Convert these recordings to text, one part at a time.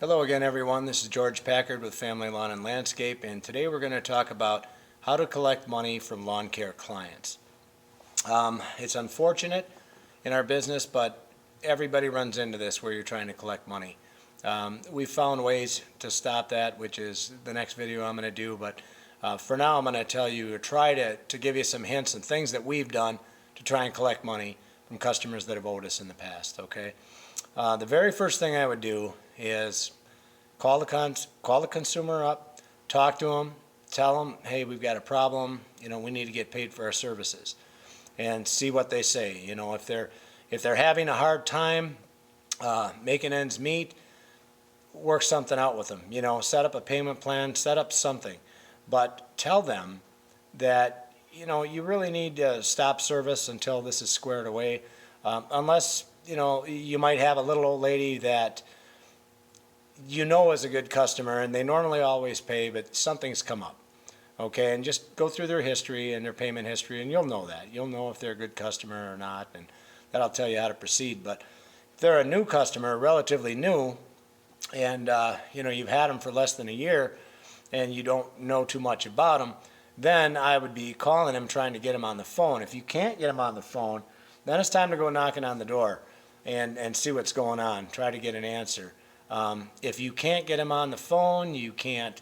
Hello again, everyone. This is George Packard with Family Lawn and Landscape, and today we're going to talk about how to collect money from lawn care clients. It's unfortunate in our business, but everybody runs into this where you're trying to collect money. We've found ways to stop that, which is the next video I'm going to do, but for now I'm going to tell you, try to give you some hints and things that we've done to try and collect money from customers that have owed us in the past, okay? The very first thing I would do is call the consumer up, talk to them, tell them, hey, we've got a problem, we need to get paid for our services, and see what they say. If they're having a hard time making ends meet, work something out with them. Set up a payment plan, set up something, but tell them that you really need to stop service until this is squared away, unless you might have a little old lady that is a good customer and they normally always pay, but something's come up. Okay, and just go through their history and their payment history, and you'll know that. You'll know if they're a good customer or not, and that'll tell you how to proceed. But if they're a new customer, relatively new, and you've had them for less than a year and you don't know too much about them, then I would be calling them, trying to get them on the phone. If you can't get them on the phone, then it's time to go knocking on the door and see what's going on. Try to get an answer. If you can't get them on the phone, you can't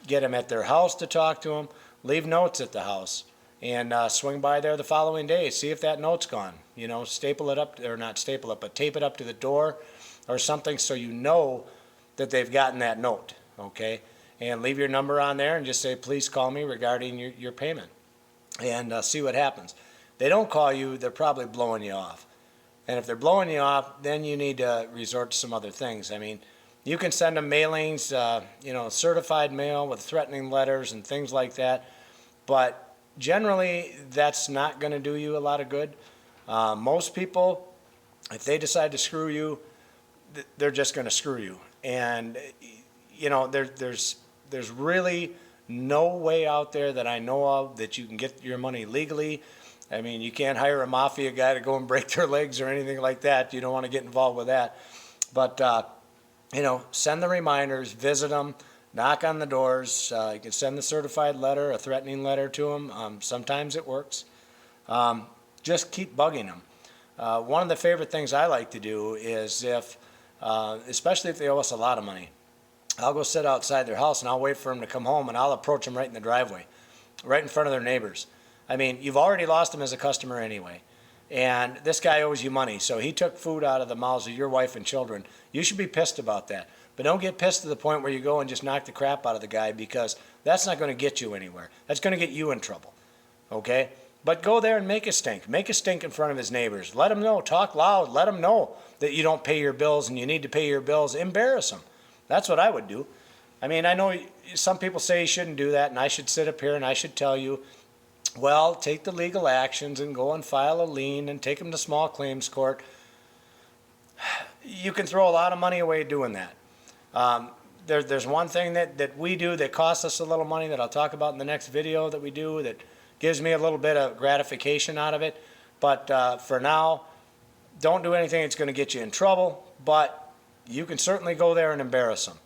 get them at their house to talk to them, leave notes at the house and swing by there the following day. See if that note's gone. Staple it up, or not staple it, but tape it up to the door or something so you know that they've gotten that note, okay? And leave your number on there and just say, please call me regarding your payment, and see what happens. They don't call you, they're probably blowing you off. And if they're blowing you off, then you need to resort to some other things. I mean, you can send them mailings, certified mail with threatening letters and things like that. But generally, that's not going to do you a lot of good. Most people, if they decide to screw you, they're just going to screw you. And, there's really no way out there that I know of that you can get your money legally. I mean, you can't hire a mafia guy to go and break their legs or anything like that. You don't want to get involved with that. But, send the reminders, visit them, knock on the doors. You can send the certified letter, a threatening letter to them. Sometimes it works. Just keep bugging them. One of the favorite things I like to do is especially if they owe us a lot of money, I'll go sit outside their house and I'll wait for them to come home, and I'll approach them right in the driveway, right in front of their neighbors. I mean, you've already lost them as a customer anyway, and this guy owes you money, so he took food out of the mouths of your wife and children. You should be pissed about that, but don't get pissed to the point where you go and just knock the crap out of the guy, because that's not going to get you anywhere. That's going to get you in trouble, okay? But go there and make a stink. Make a stink in front of his neighbors. Let them know. Talk loud. Let them know that you don't pay your bills and you need to pay your bills. Embarrass them. That's what I would do. I mean, I know some people say you shouldn't do that, and I should sit up here and I should tell you, well, take the legal actions and go and file a lien and take them to small claims court. You can throw a lot of money away doing that. There's one thing that we do that costs us a little money that I'll talk about in the next video that we do that gives me a little bit of gratification out of it. But for now, don't do anything that's going to get you in trouble, but you can certainly go there and embarrass them.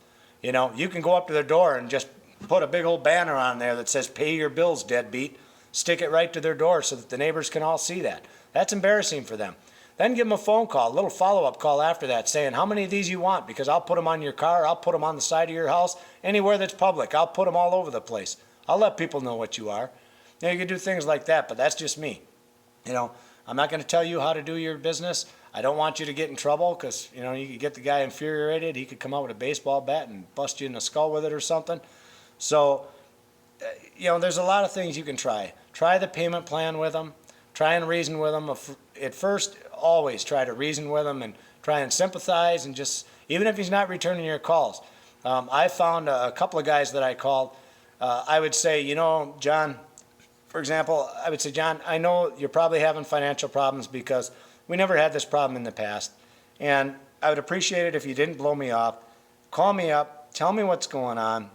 You can go up to their door and just put a big old banner on there that says, pay your bills, deadbeat. Stick it right to their door so that the neighbors can all see that. That's embarrassing for them. Then give them a phone call, a little follow-up call after that, saying how many of these you want, because I'll put them on your car, I'll put them on the side of your house, anywhere that's public. I'll put them all over the place. I'll let people know what you are. You can do things like that, but that's just me. I'm not going to tell you how to do your business. I don't want you to get in trouble, because you could get the guy infuriated. He could come out with a baseball bat and bust you in the skull with it or something. So there's a lot of things you can try. Try the payment plan with them. Try and reason with them. At first, always try to reason with them and try and sympathize, and just, even if he's not returning your calls. I found a couple of guys that I called. I would say, John, for example, I would say, John, I know you're probably having financial problems because we never had this problem in the past. And I would appreciate it if you didn't blow me off. Call me up. Tell me what's going on.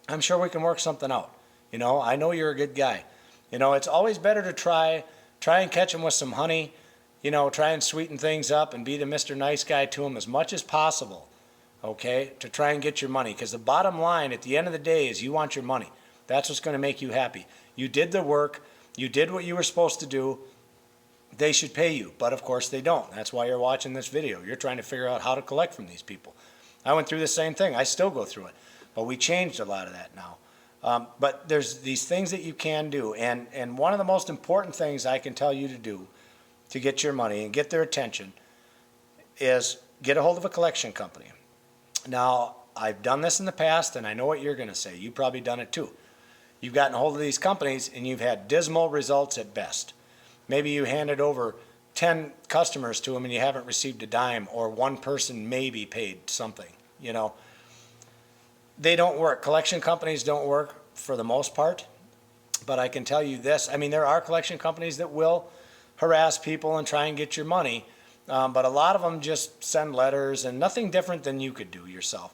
I'm sure we can work something out. I know you're a good guy. It's always better to try and catch them with some honey. Try and sweeten things up and be the Mr. Nice Guy to them as much as possible. okay, to try and get your money. Because the bottom line at the end of the day is you want your money. That's what's going to make you happy. You did the work. You did what you were supposed to do. They should pay you, but of course they don't. That's why you're watching this video. You're trying to figure out how to collect from these people. I went through the same thing. I still go through it, but we changed a lot of that now. But there's these things that you can do, and one of the most important things I can tell you to do to get your money and get their attention is get a hold of a collection company. Now, I've done this in the past, and I know what you're going to say. You've probably done it too. You've gotten a hold of these companies, and you've had dismal results at best. Maybe you handed over 10 customers to them, and you haven't received a dime, or one person maybe paid something. You know, they don't work. Collection companies don't work for the most part, but I can tell you this. I mean, there are collection companies that will harass people and try and get your money, but a lot of them just send letters and nothing different than you could do yourself.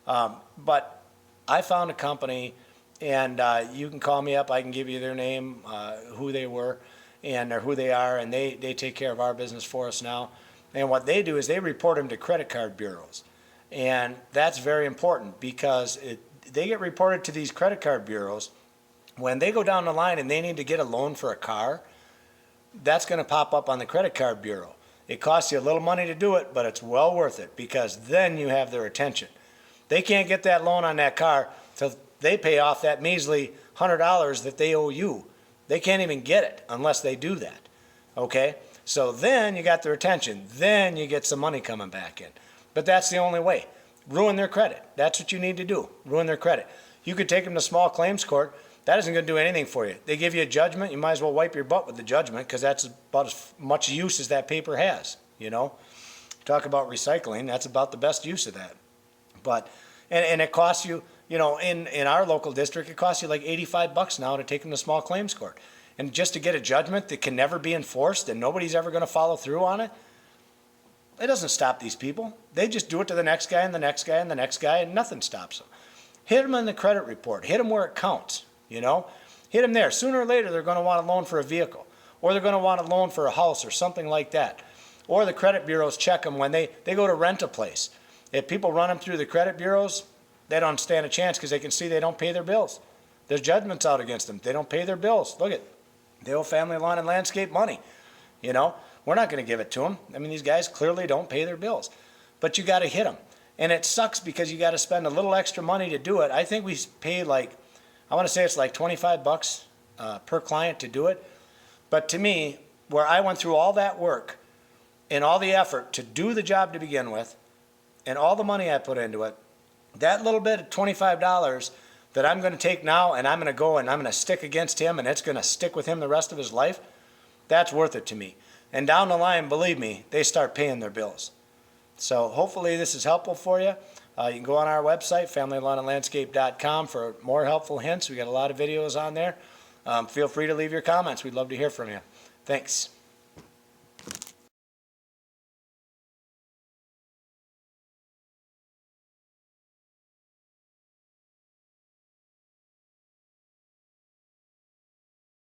But I found a company, and you can call me up. I can give you their name, who they were, and or who they are, and they take care of our business for us now. And what they do is they report them to credit card bureaus. And that's very important because they get reported to these credit card bureaus. When they go down the line and they need to get a loan for a car, that's going to pop up on the credit card bureau. It costs you a little money to do it, but it's well worth it because then you have their attention. They can't get that loan on that car till they pay off that measly $100 that they owe you. They can't even get it unless they do that. Okay? So then you got their attention. Then you get some money coming back in. But that's the only way. Ruin their credit. That's what you need to do. Ruin their credit. You could take them to small claims court. That isn't going to do anything for you. They give you a judgment. You might as well wipe your butt with the judgment because that's about as much use as that paper has. You know, talk about recycling. That's about the best use of that. But and it costs you. You know, in our local district, it costs you like $85 now to take them to small claims court. And just to get a judgment that can never be enforced and nobody's ever going to follow through on it, it doesn't stop these people. They just do it to the next guy and the next guy and the next guy, and nothing stops them. Hit them in the credit report. Hit them where it counts, you know. Hit them there. Sooner or later, they're going to want a loan for a vehicle, or they're going to want a loan for a house or something like that. Or the credit bureaus check them when they go to rent a place. If people run them through the credit bureaus, they don't stand a chance because they can see they don't pay their bills. There's judgments out against them. They don't pay their bills. Look at, they owe Family Lawn and Landscape money. You know, we're not going to give it to them. I mean, these guys clearly don't pay their bills. But you got to hit them. And it sucks because you got to spend a little extra money to do it. I think we pay like, I want to say it's like $25 per client to do it. But to me, where I went through all that work and all the effort to do the job to begin with and all the money I put into it, that little bit of $25 that I'm going to take now and I'm going to go and I'm going to stick against him and it's going to stick with him the rest of his life, that's worth it to me. And down the line, believe me, they start paying their bills. So hopefully this is helpful for you. You can go on our website, familylawnandlandscape.com, for more helpful hints. We got a lot of videos on there. Feel free to leave your comments. We'd love to hear from you. Thanks.